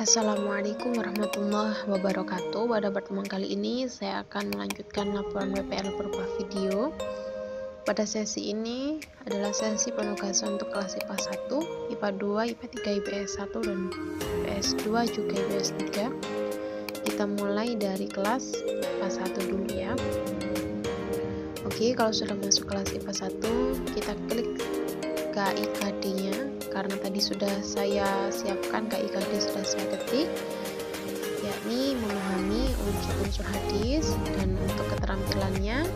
Assalamualaikum warahmatullahi wabarakatuh. Pada pertemuan kali ini saya akan melanjutkan laporan PPL berupa video. Pada sesi ini adalah sesi penugasan untuk kelas IPA 1, IPA 2, IPA 3, IPS 1 dan IPS 2 juga IPS 3. Kita mulai dari kelas IPA 1 dulu ya. Oke, kalau sudah masuk kelas IPA 1, kita klik KIKD-nya. Karena tadi sudah saya siapkan KIKD, sudah saya ketik, yakni memahami unsur-unsur hadis. Dan untuk keterampilannya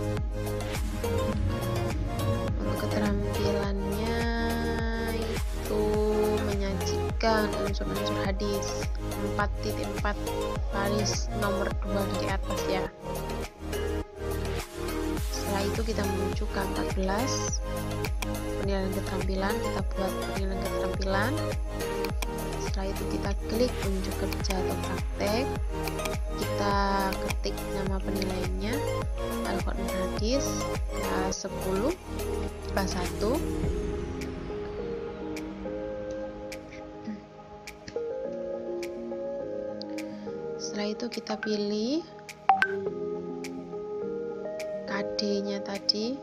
itu menyajikan unsur-unsur hadis 4.4 baris nomor 2 dari atas ya. Setelah itu kita menuju ke 14 penilaian keterampilan. Kita buat penilaian keterampilan. Setelah itu kita klik unjuk kerja atau praktek. Kita ketik nama penilaiannya, Al-Quran Hadis kelas 10 kelas 1. Setelah itu kita pilih KD-nya tadi,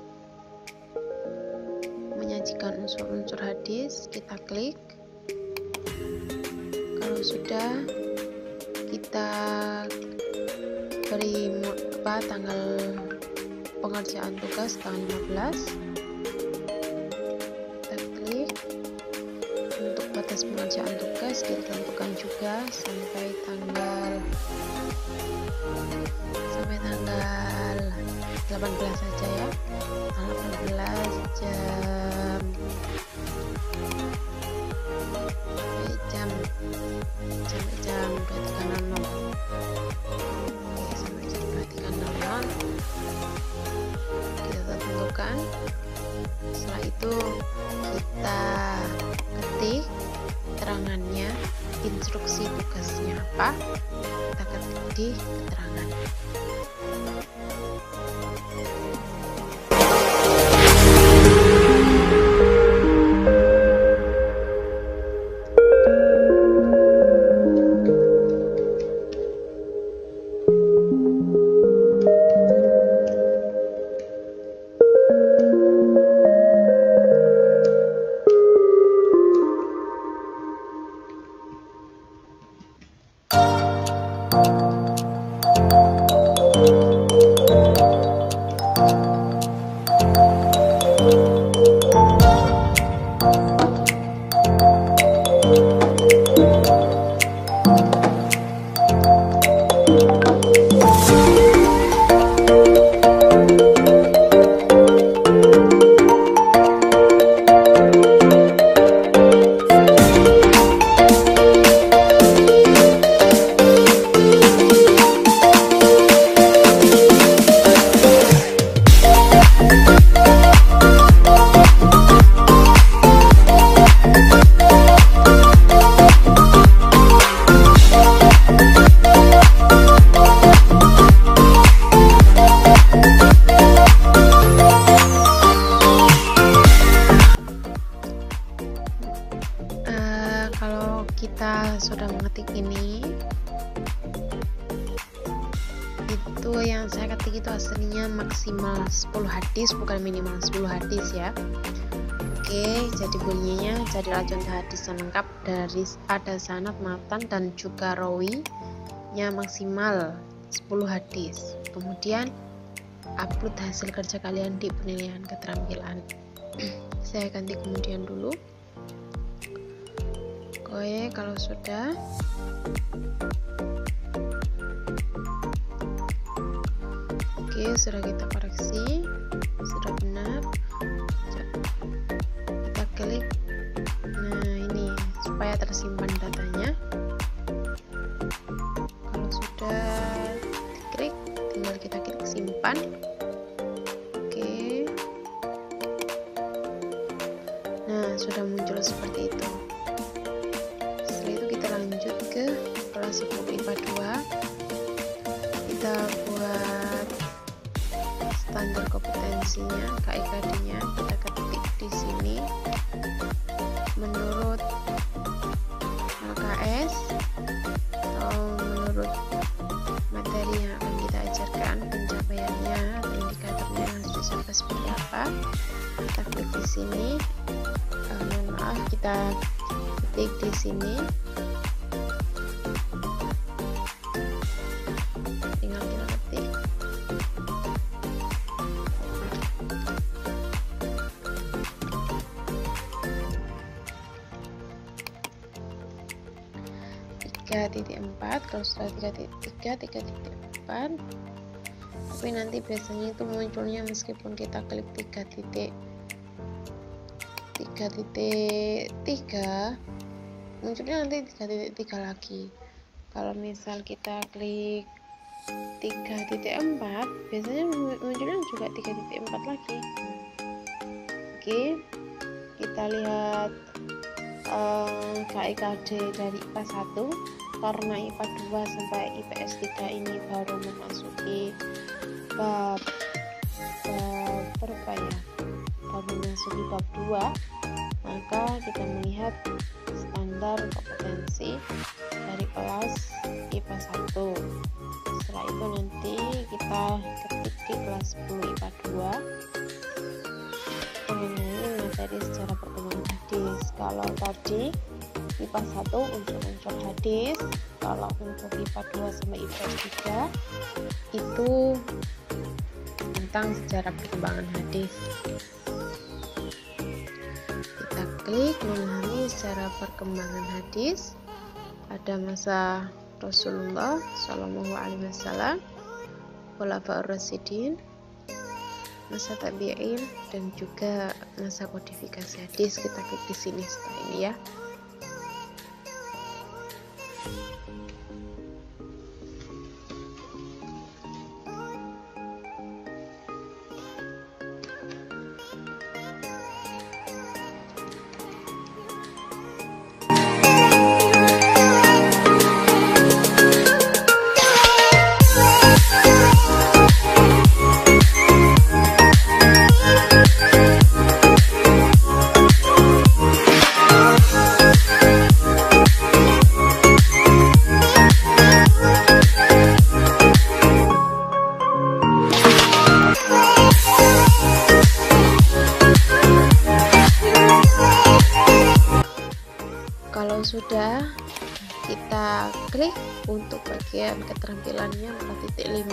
menyajikan unsur-unsur hadis. Kita klik. Kalau sudah, kita beri tanggal pengerjaan tugas tanggal 15. Kita klik. Untuk batas pengerjaan tugas kita tentukan juga sampai tanggal 18 saja ya. Tanggal 18 jam 23.00. Oke, sampai jam 23.00 kita tentukan. Setelah itu kita ketik keterangannya, instruksi tugasnya apa, kita ketik di keterangan. Kita sudah mengetik ini, itu yang saya ketik itu aslinya maksimal 10 hadis, bukan minimal 10 hadis ya. Oke, jadi bunyinya, jadi contoh hadis yang lengkap dari ada sanad, matan dan juga rawinya maksimal 10 hadis. Kemudian upload hasil kerja kalian di penilaian keterampilan. Saya ganti kemudian dulu. Oke, kalau sudah, sudah kita koreksi, sudah benar, kita klik. Nah, ini supaya tersimpan datanya. Kalau sudah diklik, tinggal kita klik simpan. Oke, nah sudah muncul seperti itu. Setelah itu kita lanjut ke kelas 10 IPA 2. Kita buat standar kompetensinya, KIKD-nya kita ketik di sini menurut LKS atau menurut materi yang akan kita ajarkan, pencapaiannya atau indikatornya harus dicapai seperti apa. Kita klik di sini, mohon maaf, kita ketik di sini, tinggal kita ketik. Titik 4, kalau sudah 3.4, tapi nanti biasanya itu munculnya meskipun kita klik 3.3 munculnya nanti 3.3 lagi. Kalau misal kita klik 3.4, biasanya munculnya juga 3.4 lagi. Oke, kita lihat KIKD dari IPA 1. Karena IPA 2 sampai IPS 3 ini baru memasuki bab berapa ya? Baru memasuki bab 2, maka kita melihat standar kompetensi dari kelas IPA 1. Setelah itu nanti kita ketik di kelas 10 IPA 2 mengenai materi secara perkembangan hadis. Kalau tadi IPA 1 unsur-unsur hadis, kalau untuk IPA 2 sama IPA 3 itu tentang sejarah perkembangan hadis. Kita klik memahami sejarah perkembangan hadis pada masa Rasulullah Shallallahu Alaihi Wasallam, Khulafaur Rasyidin, masa tabi'in, dan juga masa kodifikasi hadis. Kita klik di sini setelah ini ya. Kalau sudah, kita klik untuk bagian keterampilannya 4.5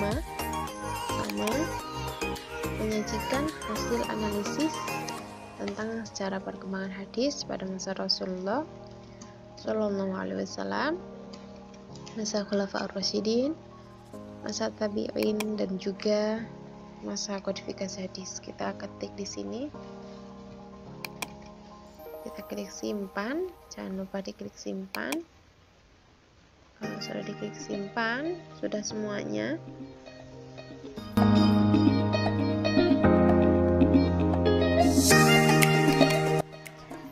sama menyajikan hasil analisis tentang sejarah perkembangan hadis pada masa Rasulullah Shallallahu Alaihi Wasallam, masa Khulafaur Rasyidin, masa tabi'in, dan juga masa kodifikasi hadis. Kita ketik di sini, kita klik simpan. Jangan lupa diklik simpan. Kalau sudah diklik simpan, sudah semuanya.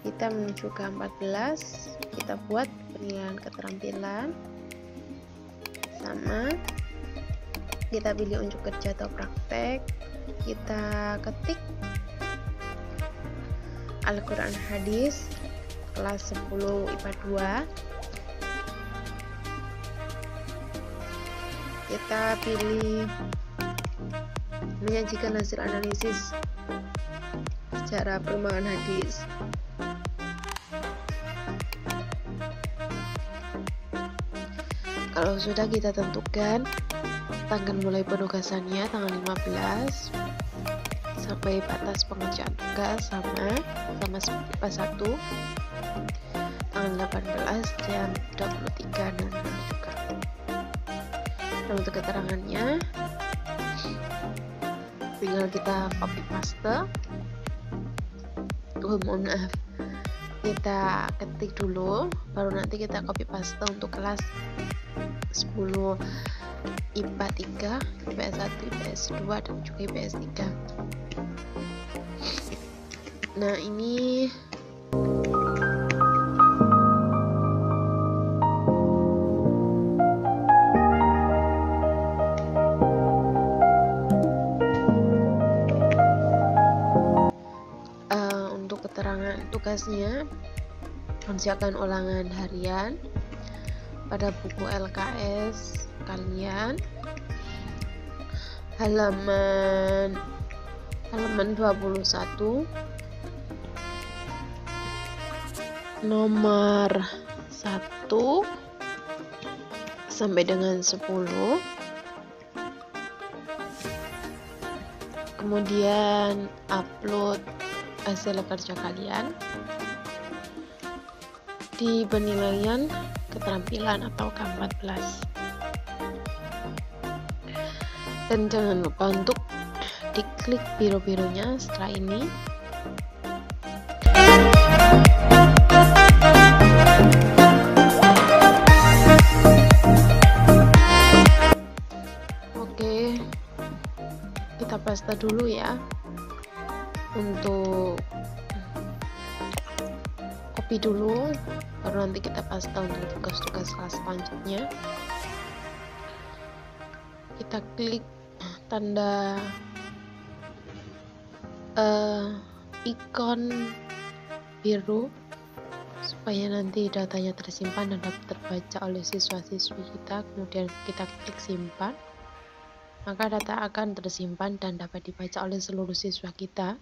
Kita menuju ke 14. Kita buat penilaian keterampilan. Sama. Kita pilih unjuk kerja atau praktek. Kita ketik Al-Quran Hadis kelas 10 IPA 2. Kita pilih menyajikan hasil analisis secara perkembangan hadis. Kalau sudah, kita tentukan kita akan mulai penugasannya tanggal 15 sampai batas pengerjaan tugas sama seperti IPA 1 tanggal 18 jam 23 nanti juga. Dan untuk keterangannya tinggal kita copy paste. Mohon maaf, kita ketik dulu baru nanti kita copy paste untuk kelas 10 IPA 3, IPS 1, IPS 2 dan juga IPS 3. Nah, ini untuk keterangan tugasnya, kerjakan ulangan harian pada buku LKS kalian halaman 21 nomor 1 sampai dengan 10. Kemudian upload hasil kerja kalian di penilaian keterampilan atau K14. Dan jangan lupa untuk diklik biru-birunya setelah ini. Oke, kita paste dulu ya. Untuk copy dulu baru nanti kita paste untuk tugas-tugas kelas selanjutnya. Kita klik tanda ikon biru supaya nanti datanya tersimpan dan dapat terbaca oleh siswa-siswi kita. Kemudian kita klik simpan, maka data akan tersimpan dan dapat dibaca oleh seluruh siswa kita.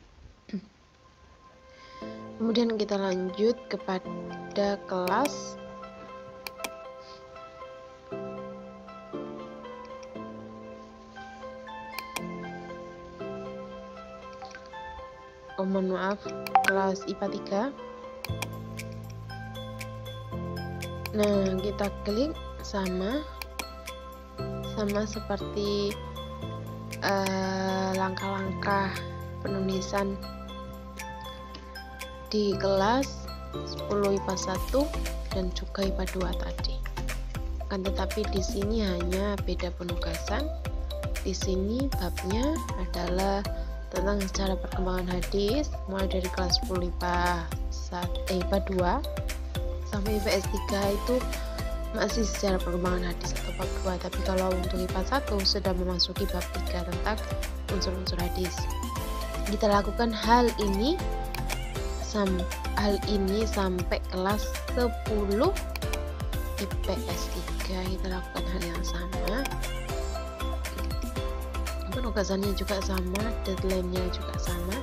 Kemudian kita lanjut kepada kelas kelas IPA 3. Nah, kita klik sama seperti langkah-langkah penulisan di kelas 10 IPA 1 dan juga IPA 2 tadi. Kan tetapi di sini hanya beda penugasan. Di sini babnya adalah tentang sejarah perkembangan hadis mulai dari kelas 10 IPA 2 sampai IPS 3 itu masih sejarah perkembangan hadis atau bab 2. Tapi kalau untuk IPA 1 sudah memasuki bab 3 tentang unsur-unsur hadis. Kita lakukan hal ini sampai kelas 10 IPS 3. Kita lakukan hal yang sama, penugasannya juga sama, deadline-nya juga sama.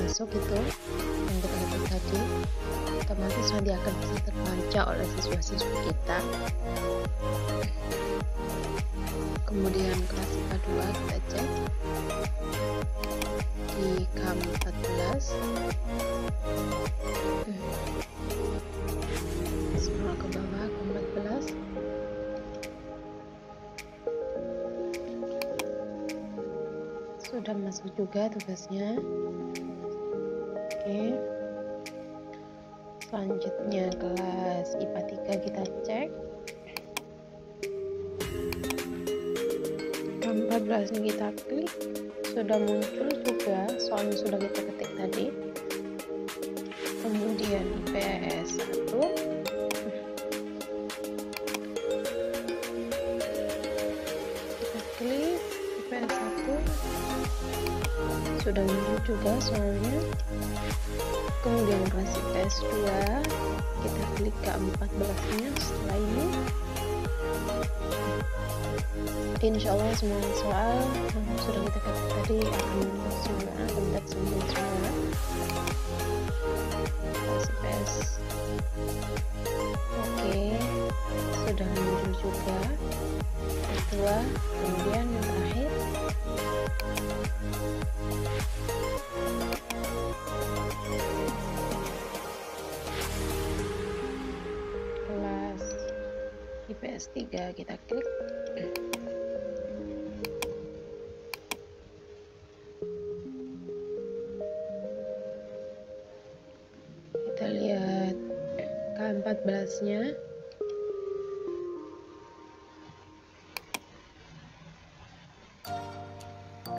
masuk itu yang kita ketik tadi, otomatis nanti akan bisa terbaca oleh siswa-siswi kita. Kemudian kelas IPA 2 kita cek di K14, scroll ke bawah K14, sudah masuk juga tugasnya. Oke, selanjutnya kelas IPA 3 kita cek. K14 ini kita klik, sudah muncul juga soalnya sudah kita ketik tadi. Kemudian IPS 1, kita klik IPS 1, sudah muncul juga soalnya. Kemudian kelas IPS 2 kita klik K14 nya. Setelah ini insya Allah semua soal sudah kita ketik tadi akan semua komplit semua. Kelas IPS oke, sudah muncul juga kedua. Kemudian yang terakhir kelas IPS 3 kita klik. Kita lihat K14 nya.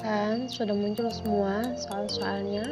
Kan sudah muncul semua soal-soalnya.